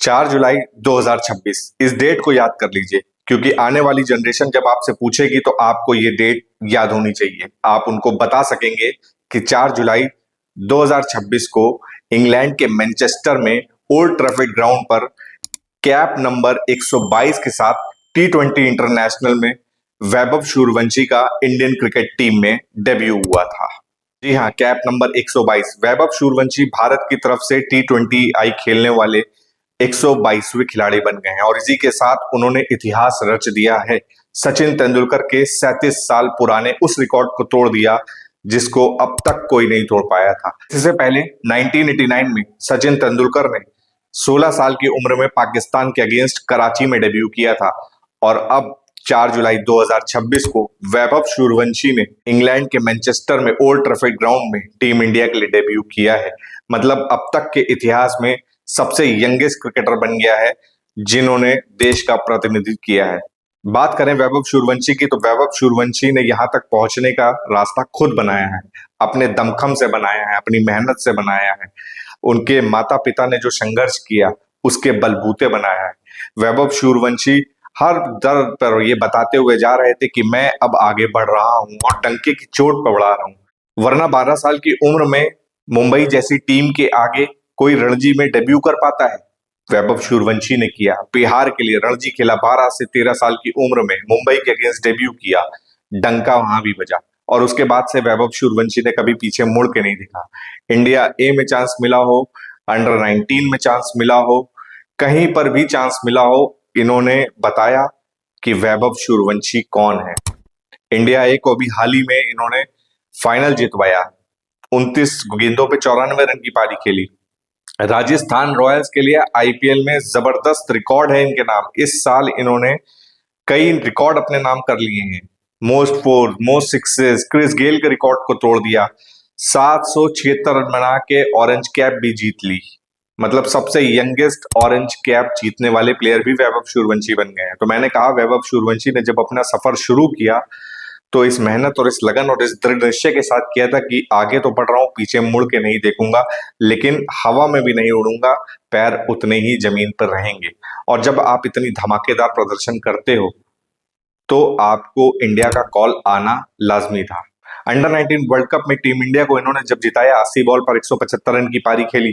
4 जुलाई 2026 इस डेट को याद कर लीजिए, क्योंकि आने वाली जनरेशन जब आपसे पूछेगी तो आपको ये डेट याद होनी चाहिए। आप उनको बता सकेंगे कि 4 जुलाई 2026 को इंग्लैंड के मैनचेस्टर में ओल्ड ट्रैफर्ड ग्राउंड पर कैप नंबर 122 के साथ T20 इंटरनेशनल में वैभव सूर्यवंशी का इंडियन क्रिकेट टीम में डेब्यू हुआ था। जी हाँ, कैप नंबर 122। वैभव सूर्यवंशी भारत की तरफ से T20I खेलने वाले 122वें खिलाड़ी बन गए हैं और इसी के साथ उन्होंने इतिहास रच दिया है। सचिन तेंदुलकर के 37 साल पुराने उस रिकॉर्ड को तोड़ दिया जिसको अब तक कोई नहीं तोड़ पाया था। इससे पहले 1989 में सचिन तेंदुलकर ने 16 साल की उम्र में पाकिस्तान के अगेंस्ट कराची में डेब्यू किया था और अब 4 जुलाई 2026 को वैभव सूर्यवंशी ने इंग्लैंड के मैनचेस्टर में ओल्ड ट्रैफर्ड ग्राउंड में टीम इंडिया के लिए डेब्यू किया है। मतलब अब तक के इतिहास में सबसे यंगेस्ट क्रिकेटर बन गया है जिन्होंने देश का प्रतिनिधित्व किया है। बात करें वैभव सूर्यवंशी की, तो वैभव सूर्यवंशी ने यहाँ तक पहुंचने का रास्ता खुद बनाया है, अपने दमखम से बनाया है, अपनी मेहनत से बनाया है। उनके माता पिता ने जो संघर्ष किया उसके बलबूते बनाया है। वैभव सूर्यवंशी हर दर पर ये बताते हुए जा रहे थे कि मैं अब आगे बढ़ रहा हूं और डंके की चोट पर बढ़ा रहा हूं। वरना 12 साल की उम्र में मुंबई जैसी टीम के आगे कोई रणजी में डेब्यू कर पाता है? वैभव सूर्यवंशी ने किया, बिहार के लिए रणजी खेला, 12 से 13 साल की उम्र में मुंबई के अगेंस्ट डेब्यू किया, डंका वहां भी बजा और उसके बाद से वैभव सूर्यवंशी ने कभी पीछे मुड़ के नहीं देखा। इंडिया ए में चांस मिला हो, अंडर 19 में चांस मिला हो, कहीं पर भी चांस मिला हो, इन्होंने बताया कि वैभव सूर्यवंशी कौन है। इंडिया ए को भी हाल ही में इन्होंने फाइनल जितवाया, 29 गेंदों पे 94 रन की पारी खेली। राजस्थान रॉयल्स के लिए आईपीएल में जबरदस्त रिकॉर्ड है इनके नाम। इस साल इन्होंने कई रिकॉर्ड अपने नाम कर लिए हैं, most four, most sixes, Chris Gayle के रिकॉर्ड को तोड़ दिया, 776 रन बना के ऑरेंज कैप भी जीत ली। मतलब सबसे यंगेस्ट ऑरेंज कैप जीतने वाले प्लेयर भी वैभव सूर्यवंशी बन गए हैं। तो मैंने कहा वैभव सूर्यवंशी ने जब अपना सफर शुरू किया तो इस मेहनत और इस लगन और इस दृढ़ निश्चय के साथ किया था कि आगे तो बढ़ रहा हूं, पीछे मुड़ के नहीं देखूंगा, लेकिन हवा में भी नहीं उड़ूंगा, पैर उतने ही जमीन पर रहेंगे। और जब आप इतनी धमाकेदार प्रदर्शन करते हो तो आपको इंडिया का कॉल आना लाजमी था। अंडर 19 वर्ल्ड कप में टीम इंडिया को इन्होंने जब जिताया, 80 बॉल पर 175 रन की पारी खेली,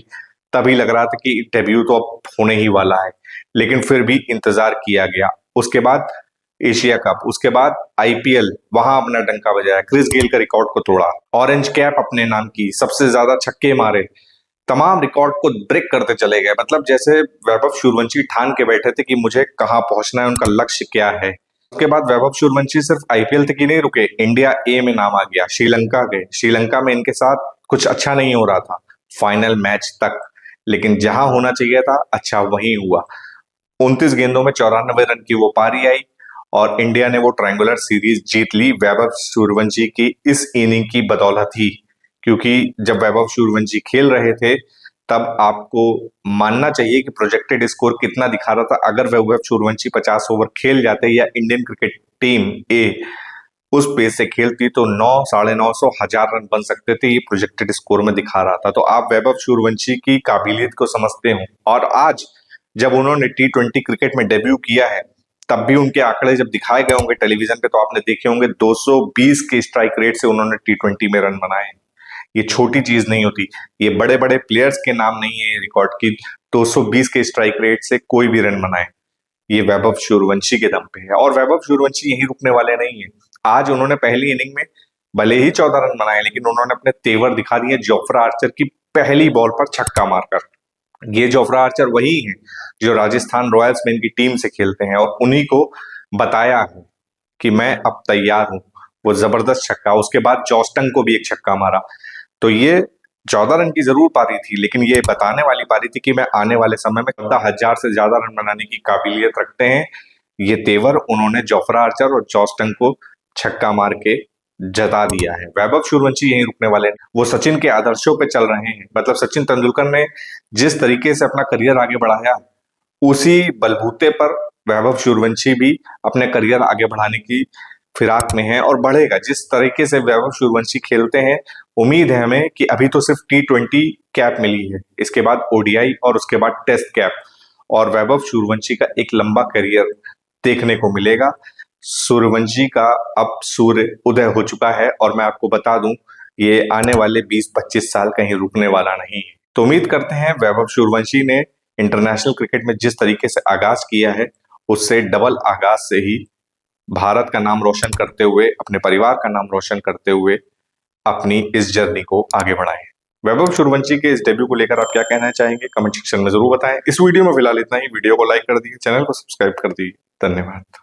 तभी लग रहा था कि डेब्यू तो अब होने ही वाला है, लेकिन फिर भी इंतजार किया गया। उसके बाद एशिया कप, उसके बाद आईपीएल, वहां अपना डंका बजाया, क्रिस गेल का रिकॉर्ड को तोड़ा, ऑरेंज कैप अपने नाम की, सबसे ज्यादा छक्के मारे, तमाम रिकॉर्ड को ब्रेक करते चले गए। मतलब जैसे वैभव सूर्यवंशी ठान के बैठे थे कि मुझे कहां पहुंचना है, उनका लक्ष्य क्या है। उसके बाद वैभव सूर्यवंशी सिर्फ आईपीएल तक ही नहीं रुके, इंडिया ए में नाम आ गया, श्रीलंका गए, श्रीलंका में इनके साथ कुछ अच्छा नहीं हो रहा था, फाइनल मैच तक, लेकिन जहां होना चाहिए था अच्छा वहीं हुआ। 29 गेंदों में 94 रन की वो पारी आई और इंडिया ने वो ट्रायंगुलर सीरीज जीत ली वैभव सूर्यवंशी की इस इनिंग की बदौलत ही। क्योंकि जब वैभव सूर्यवंशी खेल रहे थे तब आपको मानना चाहिए कि प्रोजेक्टेड स्कोर कितना दिखा रहा था। अगर वैभव सूर्यवंशी 50 ओवर खेल जाते या इंडियन क्रिकेट टीम ए उस पेस से खेलती तो 9, 950, 1000 रन बन सकते थे, ये प्रोजेक्टेड स्कोर में दिखा रहा था। तो आप वैभव सूर्यवंशी की काबिलियत को समझते हो। और आज जब उन्होंने T20 क्रिकेट में डेब्यू किया है तब भी उनके आंकड़े जब दिखाए गए होंगे टेलीविजन पे तो आपने देखे होंगे 220 के स्ट्राइक रेट से उन्होंने T20 में रन बनाए। ये छोटी चीज नहीं होती, ये बड़े बड़े प्लेयर्स के नाम नहीं है ये रिकॉर्ड की 220 के स्ट्राइक रेट से कोई भी रन बनाए, ये वैभव सूर्यवंशी के दम पे है। और वैभव सूर्यवंशी यहीं रुकने वाले नहीं है। आज उन्होंने पहली इनिंग में भले ही 14 रन बनाए, लेकिन उन्होंने अपने तेवर दिखा दिए जोफ्रा आर्चर की पहली बॉल पर छक्का मारकर। ये जोफ्रा आर्चर वही है जो राजस्थान रॉयल्स में इनकी टीम से खेलते हैं और उन्हीं को बताया है कि मैं अब तैयार हूं। वो जबरदस्त छक्का, उसके बाद जॉस्टन को भी एक छक्का मारा। तो ये 14 रन की जरूर पारी थी, लेकिन ये बताने वाली पारी थी कि मैं आने वाले समय में 14,000 से ज्यादा रन बनाने की काबिलियत रखते हैं। ये तेवर उन्होंने जोफ्रा आर्चर और जॉस्टन को छक्का मार के जता दिया है। वैभव सूर्यवंशी यहीं रुकने वाले हैं, वो सचिन के आदर्शों पे चल रहे हैं। मतलब सचिन तेंदुलकर ने जिस तरीके से अपना करियर आगे बढ़ाया, उसी बलबूते पर वैभव सूर्यवंशी भी अपने करियर आगे बढ़ाने की फिराक में है और बढ़ेगा। जिस तरीके से वैभव सूर्यवंशी खेलते हैं, उम्मीद है हमें कि अभी तो सिर्फ T20 कैप मिली है, इसके बाद ODI और उसके बाद टेस्ट कैप, और वैभव सूर्यवंशी का एक लंबा करियर देखने को मिलेगा। सूर्यवंशी का अब सूर्य उदय हो चुका है और मैं आपको बता दूं ये आने वाले 20-25 साल कहीं रुकने वाला नहीं है। तो उम्मीद करते हैं वैभव सूर्यवंशी ने इंटरनेशनल क्रिकेट में जिस तरीके से आगाज किया है उससे डबल आगाज से ही भारत का नाम रोशन करते हुए, अपने परिवार का नाम रोशन करते हुए अपनी इस जर्नी को आगे बढ़ाएं। वैभव सूर्यवंशी के इस डेब्यू को लेकर आप क्या कहना चाहेंगे कमेंट सेक्शन में जरूर बताएं। इस वीडियो में फिलहाल इतना ही। वीडियो को लाइक कर दिए, चैनल को सब्सक्राइब कर दिए। धन्यवाद।